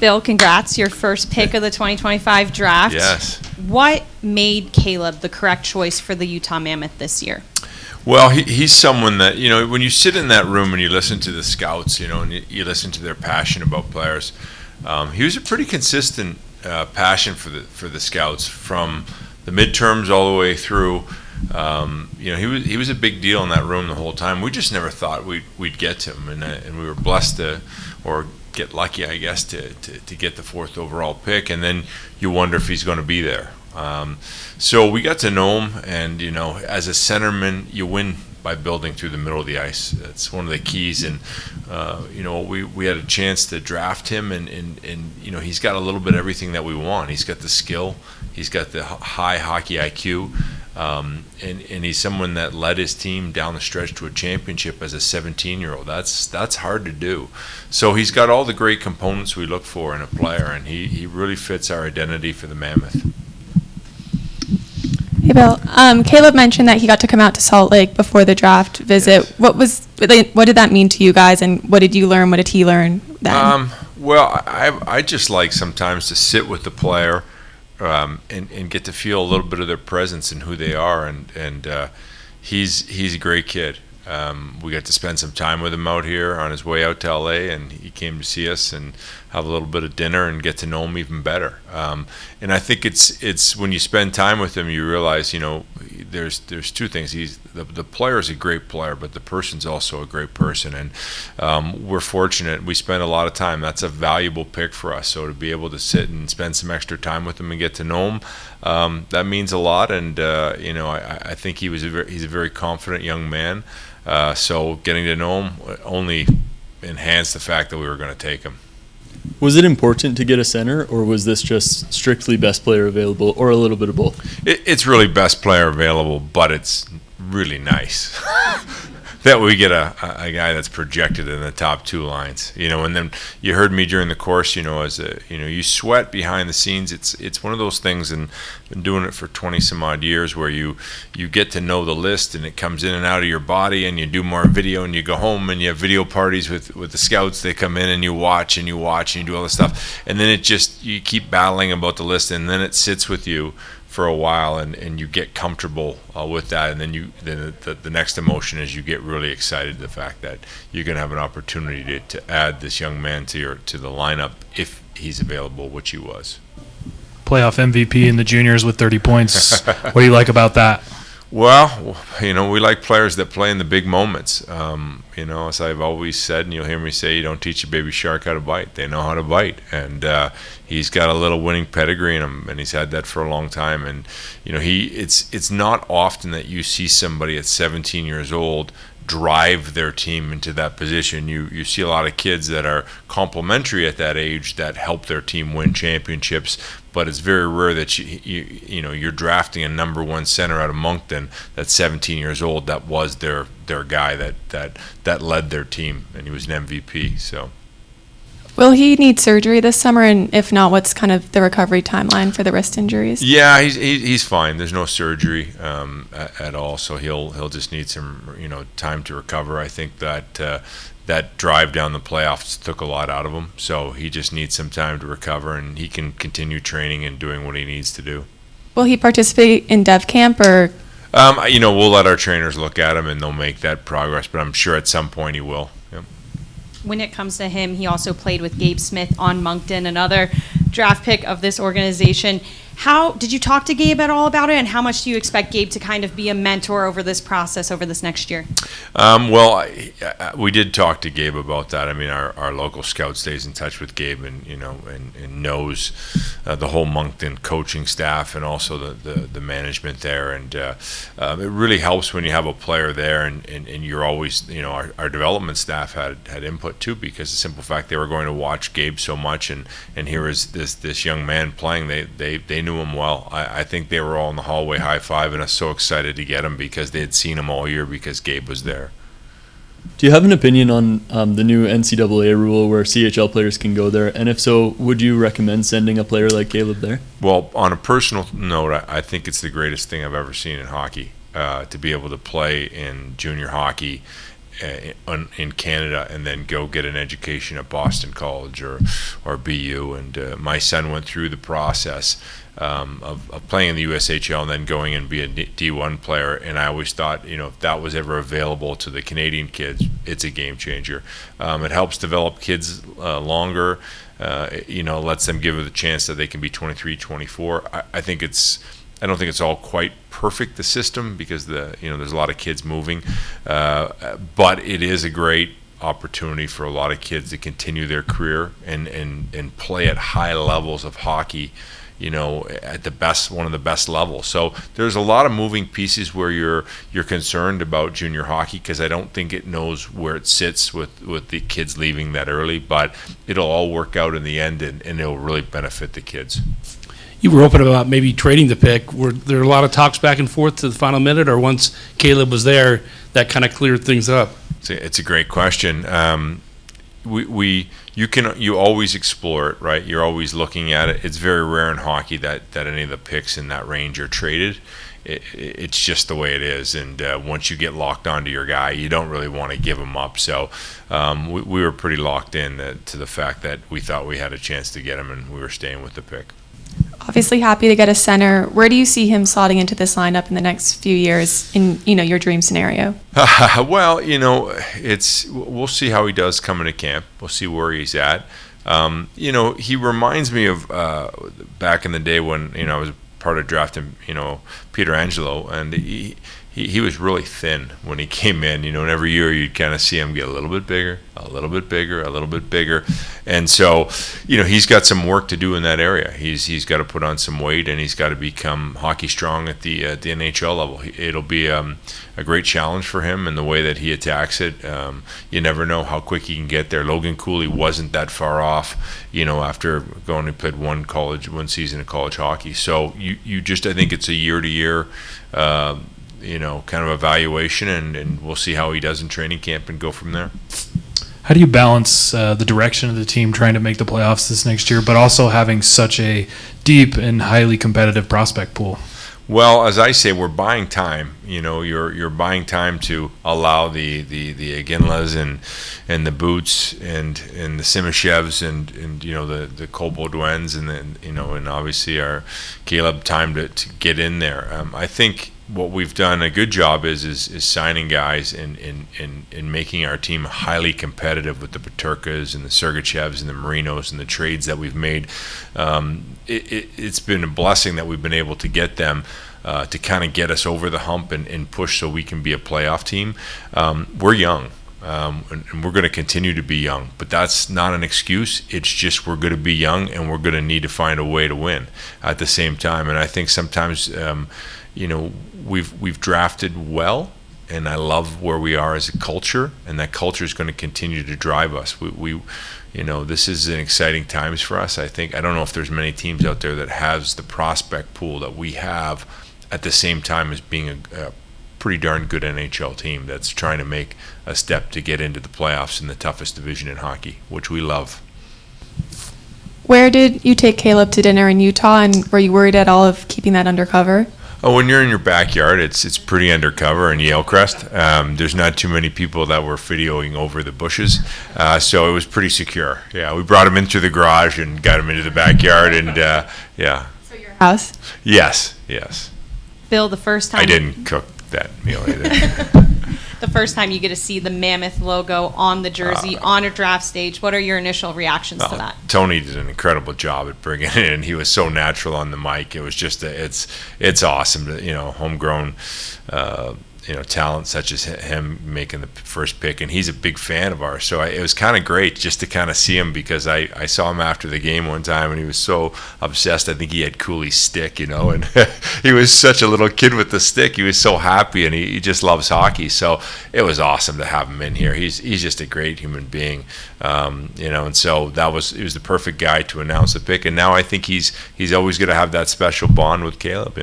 Bill, congrats. Your first pick of the 2025 draft. Yes. What made Caleb the correct choice for the Utah Mammoth this year? Well, he's someone that, when you sit in that room and you listen to the scouts, and you listen to their passion about players, he was a pretty consistent passion for the scouts from the midterms all the way through. He was a big deal in that room the whole time. We just never thought we'd get to him, and we were blessed or get lucky, I guess, to get the 4th overall pick, and then you wonder if he's going to be there. So we got to know him, and as a centerman, you win by building through the middle of the ice. That's one of the keys, and we had a chance to draft him, and he's got a little bit of everything that we want. He's got the skill, he's got the high hockey IQ. And he's someone that led his team down the stretch to a championship as a 17-year-old. That's hard to do. So he's got all the great components we look for in a player, and he really fits our identity for the Mammoth. Hey, Bill. Caleb mentioned that he got to come out to Salt Lake before the draft visit. Yes. What did that mean to you guys, and what did you learn? What did he learn then? Well, I just like sometimes to sit with the player and get to feel a little bit of their presence and who they are, and he's a great kid. We got to spend some time with him out here on his way out to LA, and he came to see us and have a little bit of dinner and get to know him even better. And I think it's when you spend time with him, you realize there's two things. The player is a great player, but the person's also a great person, and we're fortunate. We spend a lot of time. That's a valuable pick for us. So to be able to sit and spend some extra time with him and get to know him, that means a lot. And I think he's a very confident young man. So getting to know him only enhanced the fact that we were going to take him. Was it important to get a center, or was this just strictly best player available, or a little bit of both? It's really best player available, but it's really nice that we get a guy that's projected in the top 2 lines. And then you heard me during the course, you sweat behind the scenes. It's one of those things, and been doing it for 20 some odd years, where you get to know the list, and it comes in and out of your body, and you do more video, and you go home and you have video parties with the scouts. They come in and you watch and you do all this stuff, and then you keep battling about the list, and then it sits with you for a while, and you get comfortable with that, and then the next emotion is you get really excited the fact that you're going to have an opportunity to add this young man to the lineup if he's available, which he was. Playoff MVP in the juniors with 30 points. What do you like about that? Well, we like players that play in the big moments. As I've always said, and you'll hear me say, you don't teach a baby shark how to bite. They know how to bite. And he's got a little winning pedigree in him, and he's had that for a long time. And, it's not often that you see somebody at 17 years old drive their team into that position. You see a lot of kids that are complimentary at that age that help their team win championships, but it's very rare that you're drafting a number 1 center out of Moncton that's 17 years old that was their guy that led their team, and he was an MVP. So Will he need surgery this summer, and if not, what's kind of the recovery timeline for the wrist injuries? Yeah, he's fine. There's no surgery at all, so he'll just need some time to recover. I think that drive down the playoffs took a lot out of him, so he just needs some time to recover, and he can continue training and doing what he needs to do. Will he participate in Dev Camp, or? We'll let our trainers look at him, and they'll make that progress, but I'm sure at some point he will. Yep. When it comes to him, he also played with Gabe Smith on Moncton, another draft pick of this organization. How did you talk to Gabe at all about it, and how much do you expect Gabe to kind of be a mentor over this process over this next year? We did talk to Gabe about that. I mean, our local scout stays in touch with Gabe, and and knows the whole Moncton coaching staff and also the management there, and it really helps when you have a player there, and you're always our development staff had input too, because the simple fact they were going to watch Gabe so much, and here is this young man playing. They knew him well. I think they were all in the hallway high-fiving us, so excited to get him because they had seen him all year because Gabe was there. Do you have an opinion on the new NCAA rule where CHL players can go there? And if so, would you recommend sending a player like Caleb there? Well, on a personal note, I think it's the greatest thing I've ever seen in hockey, to be able to play in junior hockey in Canada and then go get an education at Boston College or BU. And my son went through the process of playing in the USHL and then going and be a D1 player. And I always thought, if that was ever available to the Canadian kids, it's a game changer. It helps develop kids longer. Lets them give it a chance that they can be 23, 24. I don't think it's all quite perfect, the system, because there's a lot of kids moving, but it is a great opportunity for a lot of kids to continue their career and play at high levels of hockey, at one of the best levels. So there's a lot of moving pieces where you're concerned about junior hockey, because I don't think it knows where it sits with the kids leaving that early, but it'll all work out in the end, and it'll really benefit the kids. You were open about maybe trading the pick. Were there a lot of talks back and forth to the final minute, or once Caleb was there, that kind of cleared things up? It's a great question. You always explore it, right? You're always looking at it. It's very rare in hockey that any of the picks in that range are traded. It's just the way it is, and once you get locked onto your guy, you don't really want to give him up. So we were pretty locked in to the fact that we thought we had a chance to get him, and we were staying with the pick. Obviously happy to get a center. Where do you see him slotting into this lineup in the next few years in, your dream scenario? Well, we'll see how he does come into camp. We'll see where he's at. He reminds me of back in the day when, I was part of drafting, Peter Angelo, and he was really thin when he came in, and every year you'd kind of see him get a little bit bigger, a little bit bigger, a little bit bigger. And so, he's got some work to do in that area. He's got to put on some weight, and he's got to become hockey strong at the NHL level. It'll be a great challenge for him in the way that he attacks it. You never know how quick he can get there. Logan Cooley wasn't that far off, after going and played one season of college hockey. So I think it's a year-to-year kind of evaluation, and we'll see how he does in training camp and go from there. How do you balance the direction of the team trying to make the playoffs this next year, but also having such a deep and highly competitive prospect pool? Well, as I say, we're buying time. You're buying time to allow the Iginlas and the Boots and the Simashevs and the Cole Baudouins and and obviously our Caleb time to get in there. I think what we've done a good job is signing guys and making our team highly competitive with the Peterkas and the Sergachevs and the Marinos and the trades that we've made. It's been a blessing that we've been able to get them to kind of get us over the hump and push so we can be a playoff team. We're young. And we're going to continue to be young, but that's not an excuse. It's just we're going to be young, and we're going to need to find a way to win at the same time. And I think sometimes we've drafted well, and I love where we are as a culture, and that culture is going to continue to drive us. This is an exciting times for us. I don't know if there's many teams out there that has the prospect pool that we have at the same time as being a pretty darn good NHL team that's trying to make a step to get into the playoffs in the toughest division in hockey, which we love. Where did you take Caleb to dinner in Utah, and were you worried at all of keeping that undercover? Oh, when you're in your backyard, it's pretty undercover in Yalecrest. There's not too many people that were videoing over the bushes, so it was pretty secure. Yeah, we brought him in through the garage and got him into the backyard, and yeah. So your house? Yes. Bill, the first time I didn't cook that meal either. the first time you get to see the Mammoth logo on the jersey on a draft stage, what are your initial reactions to that? Tony did an incredible job at bringing it in. He was so natural on the mic. It was just it's awesome to homegrown talent such as him making the first pick, and he's a big fan of ours. So it was kind of great just to kind of see him, because I saw him after the game one time, and he was so obsessed. I think he had Cooley's stick, and he was such a little kid with the stick. He was so happy, and he just loves hockey. So it was awesome to have him in here. He's just a great human being, and so it was the perfect guy to announce the pick. And now I think he's always going to have that special bond with Caleb,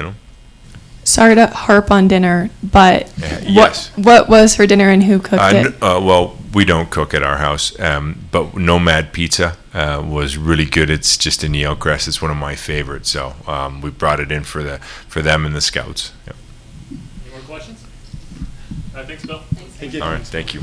Sorry to harp on dinner, but yes. What was for dinner and who cooked it? Well, we don't cook at our house, but Nomad Pizza was really good. It's just in Yalecrest. It's one of my favorites, so we brought it in for them and the scouts. Yep. Any more questions? Thanks, Bill. Thanks. All right, thank you.